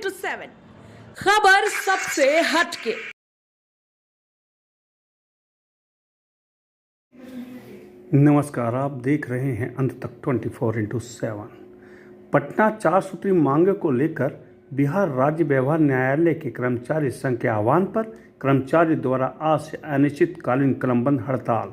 24/7 खबर सबसे हटके। नमस्कार, आप देख रहे हैं अंत तक 24/7। पटना 4 सूत्री मांगों को लेकर बिहार राज्य व्यवहार न्यायालय के कर्मचारी संघ के आह्वान पर कर्मचारी द्वारा आज से अनिश्चितकालीन क्रमबंद हड़ताल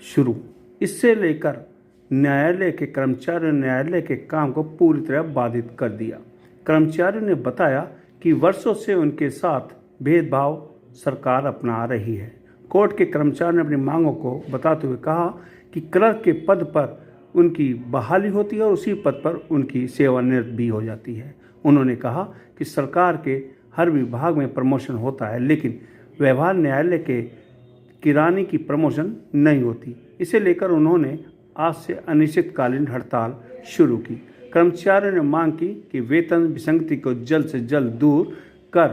शुरू। इससे लेकर न्यायालय के कर्मचारियों ने न्यायालय के काम को पूरी तरह बाधित कर दिया। कर्मचारियों ने बताया कि वर्षों से उनके साथ भेदभाव सरकार अपना रही है। कोर्ट के कर्मचारियों ने अपनी मांगों को बताते हुए कहा कि क्लर्क के पद पर उनकी बहाली होती है और उसी पद पर उनकी सेवानिवृत्त भी हो जाती है। उन्होंने कहा कि सरकार के हर विभाग में प्रमोशन होता है, लेकिन व्यवहार न्यायालय के किरानी की प्रमोशन नहीं होती। इसे लेकर उन्होंने आज से अनिश्चितकालीन हड़ताल शुरू की। कर्मचारियों ने मांग की कि वेतन विसंगति को जल्द से जल्द दूर कर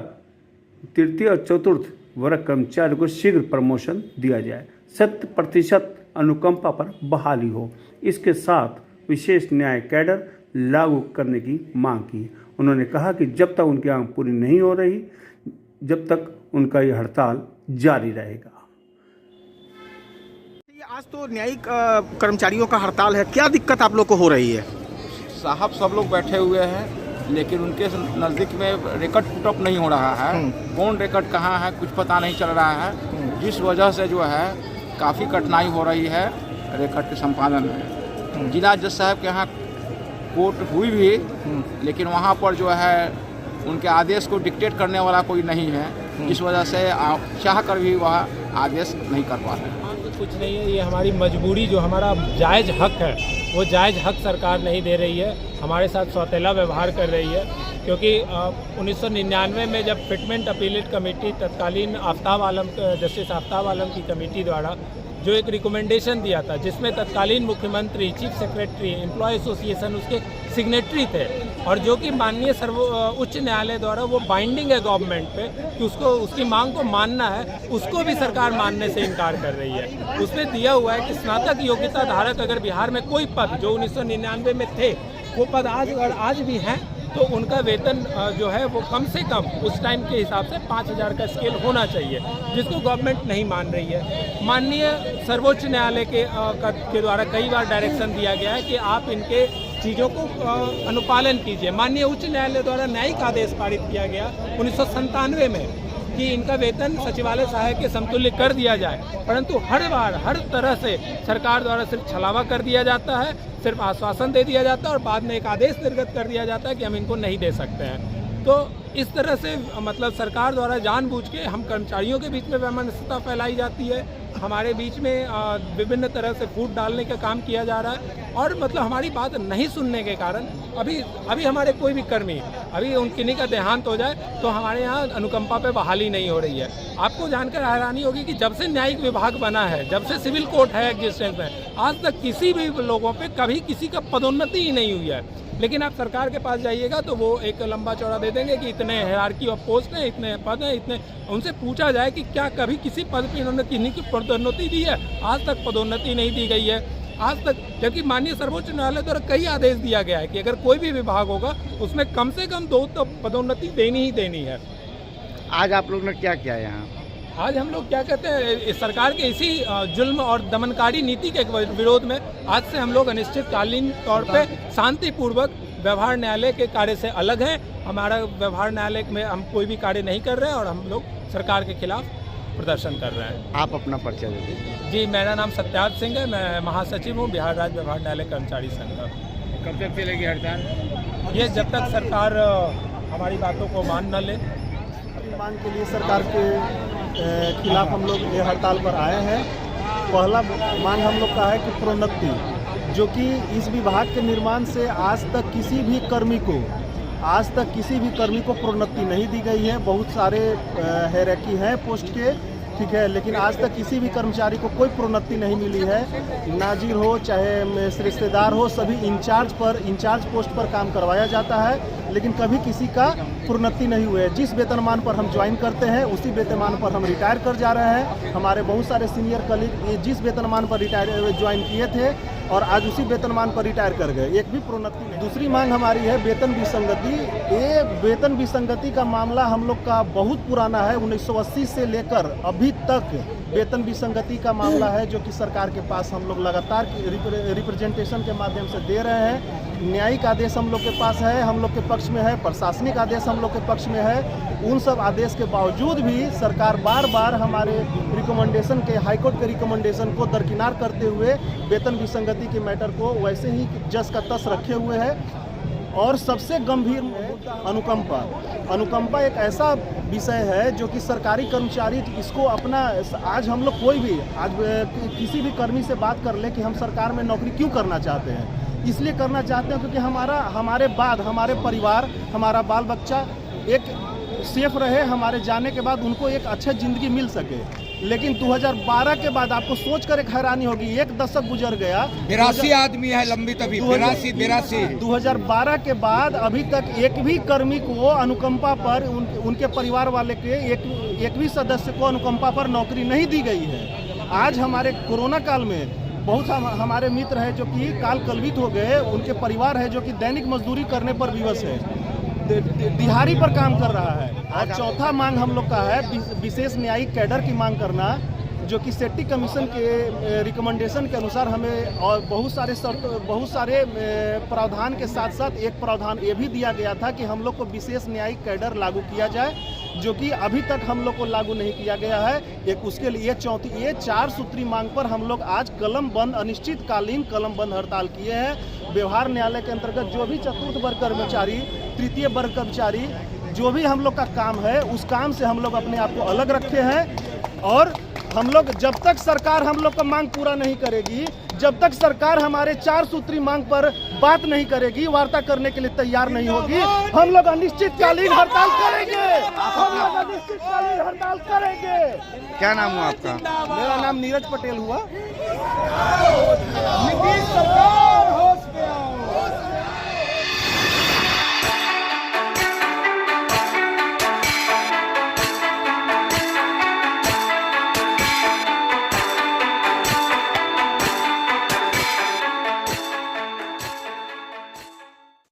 तृतीय और चतुर्थ वर्ग कर्मचारियों को शीघ्र प्रमोशन दिया जाए, 100% अनुकंपा पर बहाली हो। इसके साथ विशेष न्याय कैडर लागू करने की मांग की। उन्होंने कहा कि जब तक उनकी मांग पूरी नहीं हो रही, जब तक उनका ये हड़ताल जारी रहेगा। आज तो न्यायिक कर्मचारियों का हड़ताल है, क्या दिक्कत आप लोग को हो रही है? साहब सब लोग बैठे हुए हैं, लेकिन उनके नज़दीक में रिकॉर्ड पुटअप नहीं हो रहा है। कौन रिकॉर्ड कहाँ है कुछ पता नहीं चल रहा है, जिस वजह से जो है काफ़ी कठिनाई हो रही है रिकॉर्ड के संपादन में। जिला जज साहब के यहाँ कोर्ट हुई भी, लेकिन वहाँ पर जो है उनके आदेश को डिक्टेट करने वाला कोई नहीं है, जिस वजह से चाह कर भी वह आदेश नहीं कर पाते। कुछ नहीं है, ये हमारी मजबूरी, जो हमारा जायज़ हक है वो जायज़ हक सरकार नहीं दे रही है, हमारे साथ सौतेला व्यवहार कर रही है। क्योंकि 1999 में जब फिटमेंट अपीलेट कमेटी तत्कालीन जस्टिस आफ्ताब आलम की कमेटी द्वारा जो एक रिकमेंडेशन दिया था, जिसमें तत्कालीन मुख्यमंत्री, चीफ सेक्रेटरी, एम्प्लॉय एसोसिएशन उसके सिग्नेटरी थे, और जो कि माननीय उच्च न्यायालय द्वारा वो बाइंडिंग है गवर्नमेंट पे कि उसको उसकी मांग को मानना है, उसको भी सरकार मानने से इनकार कर रही है। उसमें दिया हुआ है कि स्नातक योग्यता धारक अगर बिहार में कोई पद जो 1999 में थे वो पद आज भी हैं, तो उनका वेतन जो है वो कम से कम उस टाइम के हिसाब से 5,000 का स्केल होना चाहिए, जिसको गवर्नमेंट नहीं मान रही है। माननीय सर्वोच्च न्यायालय के द्वारा कई बार डायरेक्शन दिया गया है कि आप इनके चीज़ों को अनुपालन कीजिए। माननीय उच्च न्यायालय द्वारा न्यायिक आदेश पारित किया गया 1997 में कि इनका वेतन सचिवालय सहायक के समतुल्य कर दिया जाए, परंतु हर बार हर तरह से सरकार द्वारा सिर्फ छलावा कर दिया जाता है, सिर्फ आश्वासन दे दिया जाता है और बाद में एक आदेश निर्गत कर दिया जाता है कि हम इनको नहीं दे सकते हैं। तो इस तरह से मतलब सरकार द्वारा जानबूझ के हम कर्मचारियों के बीच में वैमनस्यता फैलाई जाती है, हमारे बीच में विभिन्न तरह से फूट डालने का काम किया जा रहा है, और मतलब हमारी बात नहीं सुनने के कारण अभी हमारे कोई भी कर्मी अभी किन्हीं का देहांत हो जाए तो हमारे यहाँ अनुकंपा पे बहाली नहीं हो रही है। आपको जानकर हैरानी होगी कि जब से न्यायिक विभाग बना है, जब से सिविल कोर्ट है एग्जिस्टेंस में, आज तक किसी भी लोगों पे कभी किसी का पदोन्नति ही नहीं हुई है। लेकिन आप सरकार के पास जाइएगा तो वो एक लंबा चौड़ा दे देंगे कि इतने हायरार्की ऑफ पोस्ट हैं, इतने पद हैं, इतने। उनसे पूछा जाए कि क्या कभी किसी पद पे इन्होंने किन्हीं की पदोन्नति दी है? आज तक पदोन्नति नहीं दी गई है आज तक, जबकि माननीय सर्वोच्च न्यायालय द्वारा कई आदेश दिया गया है कि अगर कोई भी विभाग होगा उसमें कम से कम 2 तो पदोन्नति देनी ही देनी है। आज आप लोग ने क्या किया यहाँ? आज हम लोग क्या कहते हैं, सरकार के इसी जुल्म और दमनकारी नीति के विरोध में आज से हम लोग अनिश्चितकालीन तौर पे शांतिपूर्वक व्यवहार न्यायालय के कार्य से अलग हैं। हमारा व्यवहार न्यायालय में हम कोई भी कार्य नहीं कर रहे हैं और हम लोग सरकार के खिलाफ प्रदर्शन कर रहे हैं। आप अपना परिचय दे दीजिए। जी, मेरा नाम सत्यार्थ सिंह है, मैं महासचिव हूँ बिहार राज्य व्यवहार न्यायालय कर्मचारी संघ का। कब तक चलेगी हड़ताल? ये जब तक सरकार हमारी बातों को मान न ले। मांग के लिए सरकार के खिलाफ हम लोग ये हड़ताल पर आए हैं। पहला मांग हम लोग का है कि प्रोन्नति, जो कि इस विभाग के निर्माण से आज तक किसी भी कर्मी को प्रोन्नति नहीं दी गई है। बहुत सारे हायरार्की हैं पोस्ट के, ठीक है, लेकिन आज तक किसी भी कर्मचारी को कोई प्रोन्नति नहीं मिली है। नाजिर हो चाहे रिश्तेदार हो, सभी इंचार्ज पोस्ट पर काम करवाया जाता है। लेकिन कभी किसी का प्रोन्नति नहीं हुआ है। जिस वेतनमान पर हम ज्वाइन करते हैं उसी वेतनमान पर हम रिटायर कर जा रहे हैं। हमारे बहुत सारे सीनियर कलीग जिस वेतनमान पर रिटायर ज्वाइन किए थे और आज उसी वेतनमान पर रिटायर कर गए, एक भी प्रोन्नति नहीं। दूसरी मांग हमारी है वेतन विसंगति। ये वेतन विसंगति का मामला हम लोग का बहुत पुराना है, 1980 से लेकर अभी तक वेतन विसंगति का मामला है, जो कि सरकार के पास हम लोग लगातार रिप्रेजेंटेशन के माध्यम से दे रहे हैं। न्यायिक आदेश हम लोग के पास है, हम लोग के पक्ष में है, प्रशासनिक आदेश हम लोग के पक्ष में है। उन सब आदेश के बावजूद भी सरकार बार बार हमारे रिकमेंडेशन के, हाईकोर्ट के रिकमेंडेशन को दरकिनार करते हुए वेतन विसंगति के मैटर को वैसे ही जस का तस रखे हुए है। और सबसे गंभीर अनुकंपा। अनुकंपा एक ऐसा विषय है जो कि सरकारी कर्मचारी इसको अपना, आज हम लोग कोई भी आज किसी भी कर्मी से बात कर ले कि हम सरकार में नौकरी क्यों करना चाहते हैं, इसलिए करना चाहते हैं क्योंकि हमारे बाद हमारे परिवार, हमारा बाल बच्चा एक सेफ रहे, हमारे जाने के बाद उनको एक अच्छा ज़िंदगी मिल सके। लेकिन 2012 के बाद आपको सोचकर एक हैरानी होगी, एक दशक गुजर गया, 82 आदमी है लंबित अभी, 82 2012 के बाद अभी तक एक भी कर्मी को अनुकंपा पर, उनके परिवार वाले के एक भी सदस्य को अनुकंपा पर नौकरी नहीं दी गई है। आज हमारे कोरोना काल में बहुत हमारे मित्र हैं जो कि काल कलवित हो गए, उनके परिवार है जो कि दैनिक मजदूरी करने पर विवश है, दिहाड़ी पर काम कर रहा है। और चौथा मांग हम लोग का है विशेष न्यायिक कैडर की मांग करना, जो कि सेट्टी कमीशन के रिकमेंडेशन के अनुसार हमें और बहुत सारे प्रावधान के साथ साथ एक प्रावधान ये भी दिया गया था कि हम लोग को विशेष न्यायिक कैडर लागू किया जाए, जो कि अभी तक हम लोग को लागू नहीं किया गया है। एक उसके लिए ये 4 सूत्री मांग पर हम लोग आज कलम बंद, अनिश्चितकालीन कलम बंद हड़ताल किए हैं। व्यवहार न्यायालय के अंतर्गत जो भी चतुर्थ वर्ग कर्मचारी, तृतीय वर्ग कर्मचारी, जो भी हम लोग का काम है, उस काम से हम लोग अपने आप को अलग रखे हैं। और हम लोग जब तक सरकार हम लोग का मांग पूरा नहीं करेगी, जब तक सरकार हमारे 4 सूत्री मांग पर बात नहीं करेगी, वार्ता करने के लिए तैयार नहीं होगी, हम लोग अनिश्चितकालीन हड़ताल करेंगे। हम लोग अनिश्चितकालीन हड़ताल करेंगे। क्या नाम हुआ आपका? मेरा नाम नीरज पटेल हुआ।